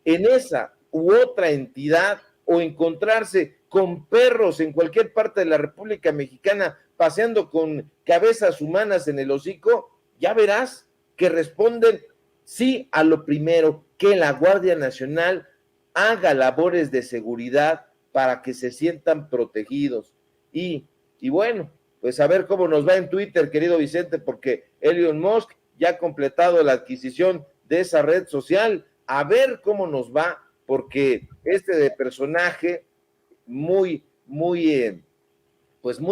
en esa u otra entidad, o encontrarse con perros en cualquier parte de la República Mexicana paseando con cabezas humanas en el hocico? ya verás que responden sí a lo primero, que la Guardia Nacional haga labores de seguridad para que se sientan protegidos. Y bueno, pues a ver cómo nos va en Twitter, querido Vicente, porque Elon Musk ya ha completado la adquisición de esa red social. A ver cómo nos va, porque este de personaje muy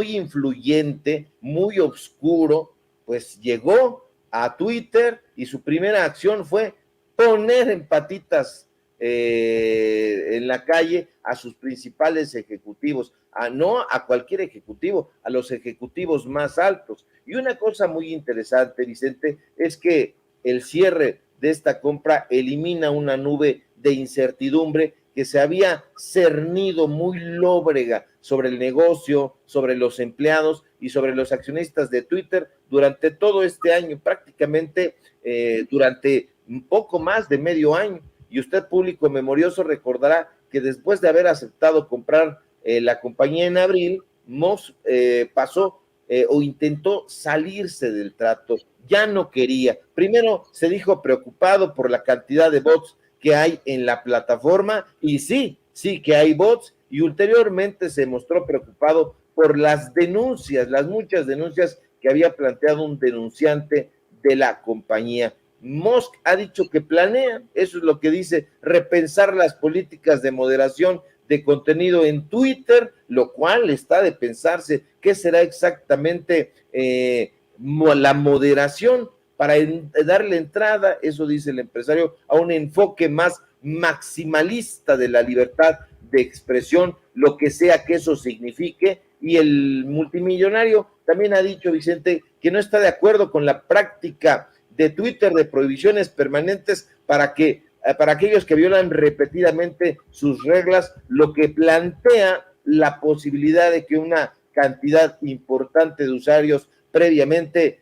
influyente, muy oscuro, pues llegó a Twitter y su primera acción fue poner en patitas en la calle a sus principales ejecutivos, no a cualquier ejecutivo, a los ejecutivos más altos. Y una cosa muy interesante, Vicente, es que el cierre de esta compra elimina una nube de incertidumbre que se había cernido muy lóbrega sobre el negocio, sobre los empleados y sobre los accionistas de Twitter durante todo este año, prácticamente durante un poco más de medio año. Y usted, público memorioso, recordará que después de haber aceptado comprar la compañía en abril, Musk pasó o intentó salirse del trato, ya no quería. Primero se dijo preocupado por la cantidad de bots que hay en la plataforma, y sí que hay bots, y ulteriormente se mostró preocupado por las denuncias, las muchas denuncias que había planteado un denunciante de la compañía. Musk ha dicho que planea, eso es lo que dice, repensar las políticas de moderación de contenido en Twitter, lo cual está de pensarse qué será exactamente la moderación para darle entrada, eso dice el empresario, a un enfoque más maximalista de la libertad de expresión, lo que sea que eso signifique. Y el multimillonario también ha dicho, Vicente, que no está de acuerdo con la práctica de Twitter de prohibiciones permanentes para aquellos que violan repetidamente sus reglas, lo que plantea la posibilidad de que una cantidad importante de usuarios previamente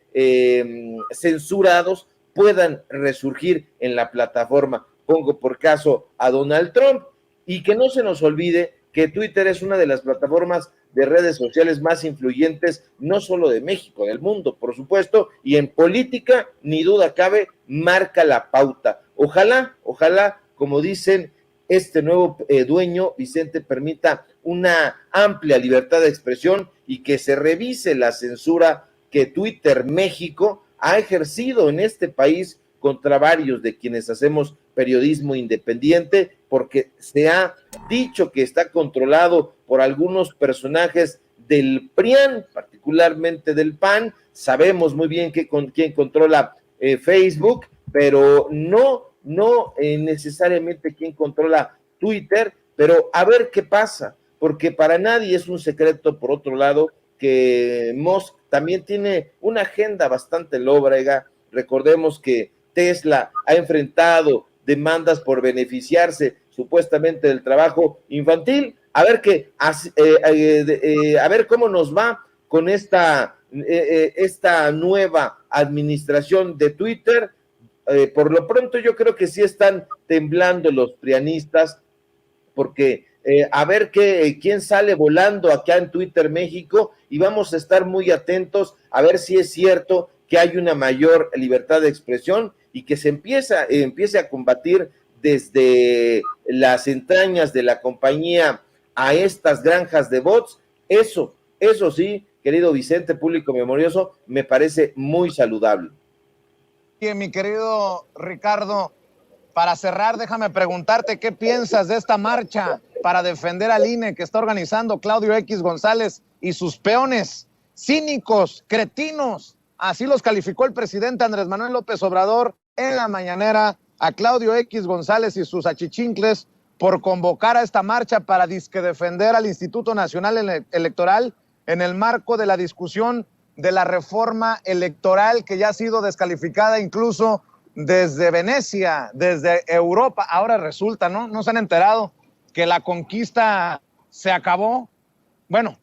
censurados puedan resurgir en la plataforma. Pongo por caso a Donald Trump, y que no se nos olvide que Twitter es una de las plataformas de redes sociales más influyentes, no solo de México, del mundo, por supuesto, y en política, ni duda cabe, marca la pauta. Ojalá, como dicen, este nuevo dueño, Vicente, permita una amplia libertad de expresión y que se revise la censura que Twitter México ha ejercido en este país contra varios de quienes hacemos periodismo independiente, porque se ha dicho que está controlado por algunos personajes del PRIAN, particularmente del PAN. Sabemos muy bien quién controla Facebook, pero no necesariamente quién controla Twitter, pero a ver qué pasa, porque para nadie es un secreto, por otro lado, que Musk también tiene una agenda bastante lóbrega. Recordemos que Tesla ha enfrentado demandas por beneficiarse supuestamente del trabajo infantil. A ver cómo nos va con esta nueva administración de Twitter. Por lo pronto yo creo que sí están temblando los prianistas, porque a ver quién sale volando acá en Twitter México, y vamos a estar muy atentos a ver si es cierto que hay una mayor libertad de expresión y que se empiece a combatir desde las entrañas de la compañía a estas granjas de bots. Eso sí, querido Vicente, público memorioso, me parece muy saludable. Bien, mi querido Ricardo, para cerrar, déjame preguntarte qué piensas de esta marcha para defender al INE que está organizando Claudio X González y sus peones, cínicos, cretinos. Así los calificó el presidente Andrés Manuel López Obrador en la mañanera a Claudio X González y sus achichincles por convocar a esta marcha para disque defender al Instituto Nacional Electoral en el marco de la discusión de la reforma electoral que ya ha sido descalificada incluso desde Venecia, desde Europa. Ahora resulta, ¿no? No se han enterado que la conquista se acabó. Bueno,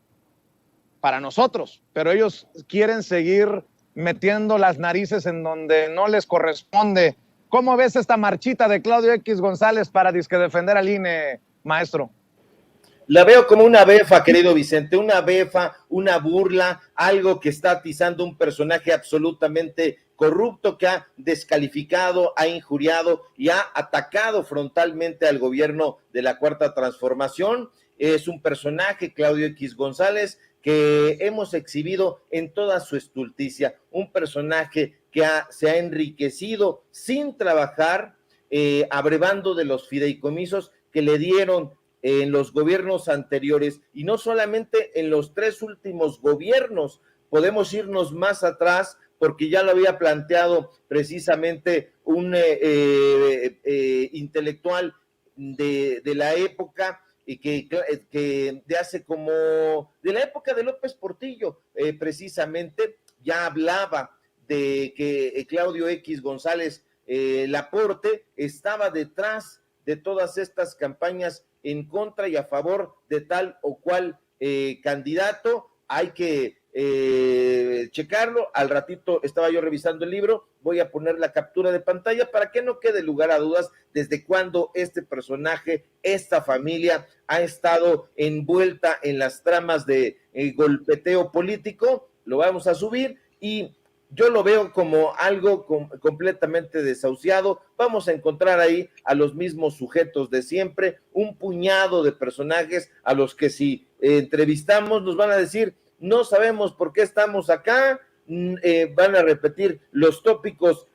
para nosotros, pero ellos quieren seguir metiendo las narices en donde no les corresponde. ¿Cómo ves esta marchita de Claudio X González para disque defender al INE, maestro? La veo como una befa, querido Vicente, una befa, una burla, algo que está atizando un personaje absolutamente corrupto que ha descalificado, ha injuriado y ha atacado frontalmente al gobierno de la Cuarta Transformación. Es un personaje, Claudio X González, que hemos exhibido en toda su estulticia, un personaje que se ha enriquecido sin trabajar, abrevando de los fideicomisos que le dieron en los gobiernos anteriores, y no solamente en los 3 últimos gobiernos, podemos irnos más atrás, porque ya lo había planteado precisamente un intelectual de la época, y que de hace como, de la época de López Portillo, precisamente, ya hablaba de que Claudio X González Laporte estaba detrás de todas estas campañas en contra y a favor de tal o cual candidato. Hay que checarlo. Al ratito estaba yo revisando el libro, voy a poner la captura de pantalla para que no quede lugar a dudas desde cuándo este personaje, esta familia ha estado envuelta en las tramas de golpeteo político. Lo vamos a subir y yo lo veo como algo completamente desahuciado. Vamos a encontrar ahí a los mismos sujetos de siempre, un puñado de personajes a los que si entrevistamos nos van a decir: no sabemos por qué estamos acá, van a repetir los tópicos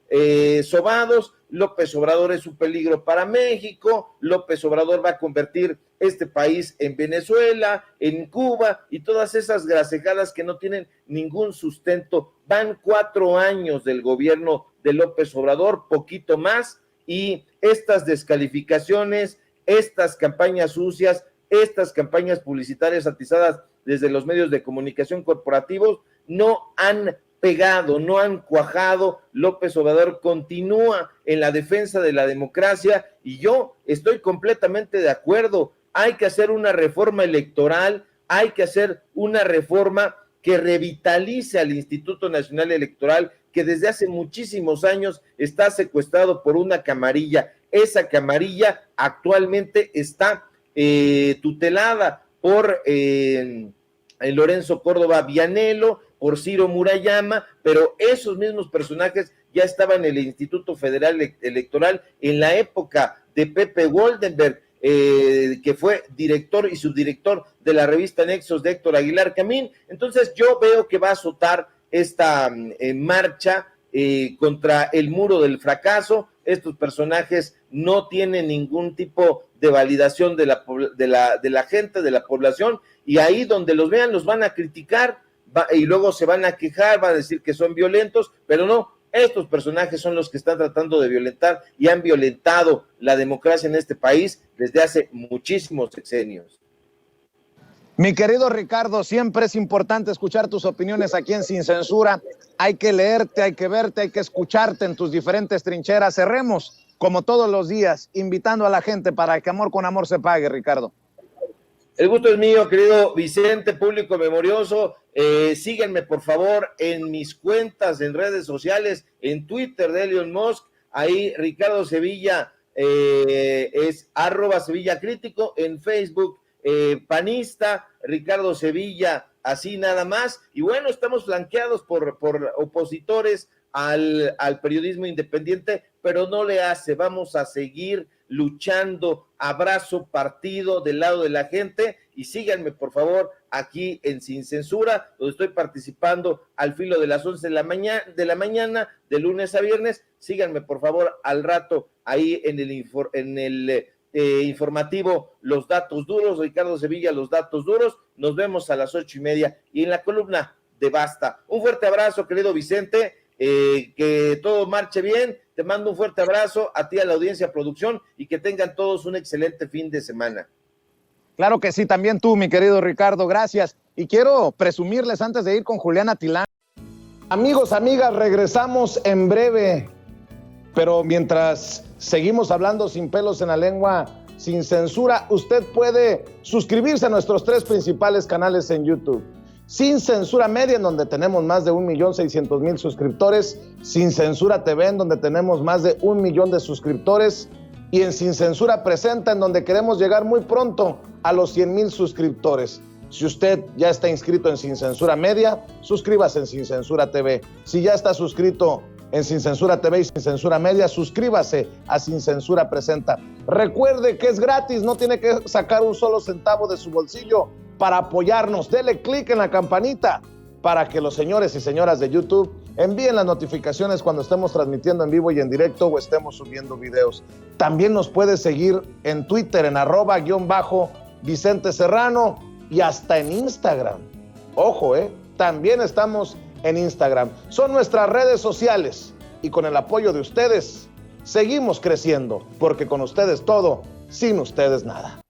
sobados. López Obrador es un peligro para México, López Obrador va a convertir este país en Venezuela, en Cuba, y todas esas grasejadas que no tienen ningún sustento. Van 4 años del gobierno de López Obrador, poquito más, y estas descalificaciones, estas campañas sucias, estas campañas publicitarias atizadas desde los medios de comunicación corporativos no han pegado, no han cuajado. López Obrador continúa en la defensa de la democracia y yo estoy completamente de acuerdo. Hay que hacer una reforma electoral, hay que hacer una reforma que revitalice al Instituto Nacional Electoral, que desde hace muchísimos años está secuestrado por una camarilla. Esa camarilla actualmente está tutelada por Lorenzo Córdoba Vianello, por Ciro Murayama, pero esos mismos personajes ya estaban en el Instituto Federal Electoral en la época de Pepe Goldenberg, que fue director y subdirector de la revista Nexos de Héctor Aguilar Camín. Entonces yo veo que va a azotar esta marcha contra el muro del fracaso. Estos personajes no tienen ningún tipo de validación de la gente, de la población, y ahí donde los vean los van a criticar, y luego se van a quejar, van a decir que son violentos, pero no, estos personajes son los que están tratando de violentar y han violentado la democracia en este país desde hace muchísimos sexenios. Mi querido Ricardo, siempre es importante escuchar tus opiniones aquí en Sin Censura. Hay que leerte, hay que verte, hay que escucharte en tus diferentes trincheras. Cerremos, como todos los días, invitando a la gente para que amor con amor se pague, Ricardo. El gusto es mío, querido Vicente, público memorioso. Síguenme, por favor, en mis cuentas en redes sociales, en Twitter de Elon Musk. Ahí Ricardo Sevilla es @Sevilla Crítico, en Facebook panista, Ricardo Sevilla, así nada más. Y bueno, estamos flanqueados por opositores al periodismo independiente, pero no le hace. Vamos a seguir luchando, abrazo partido del lado de la gente, y síganme por favor aquí en Sin Censura, donde estoy participando al filo de las 11 de la mañana, de lunes a viernes. Síganme por favor al rato ahí en el informativo Los Datos Duros, Ricardo Sevilla, Los Datos Duros. Nos vemos a las 8:30 y en la columna de Basta. Un fuerte abrazo, querido Vicente, que todo marche bien. Te mando un fuerte abrazo a ti, a la audiencia, producción, y que tengan todos un excelente fin de semana. Claro que sí, también tú, mi querido Ricardo, gracias. Y quiero presumirles antes de ir con Julián Atilán. Amigos, amigas, regresamos en breve, pero mientras seguimos hablando sin pelos en la lengua, sin censura, usted puede suscribirse a nuestros 3 principales canales en YouTube. Sin Censura Media, en donde tenemos más de 1,600,000 suscriptores, Sin Censura TV, en donde tenemos más de 1 millón de suscriptores, y en Sin Censura Presenta, en donde queremos llegar muy pronto a los 100,000 suscriptores. Si usted ya está inscrito en Sin Censura Media, suscríbase en Sin Censura TV. Si ya está suscrito en Sin Censura TV y Sin Censura Media. Suscríbase a Sin Censura Presenta. Recuerde que es gratis, no tiene que sacar un solo centavo de su bolsillo para apoyarnos. Dele clic en la campanita para que los señores y señoras de YouTube envíen las notificaciones cuando estemos transmitiendo en vivo y en directo o estemos subiendo videos. También nos puede seguir en Twitter en @Vicente Serrano y hasta en Instagram. Ojo, también estamos en Instagram. Son nuestras redes sociales y con el apoyo de ustedes seguimos creciendo, porque con ustedes todo, sin ustedes nada.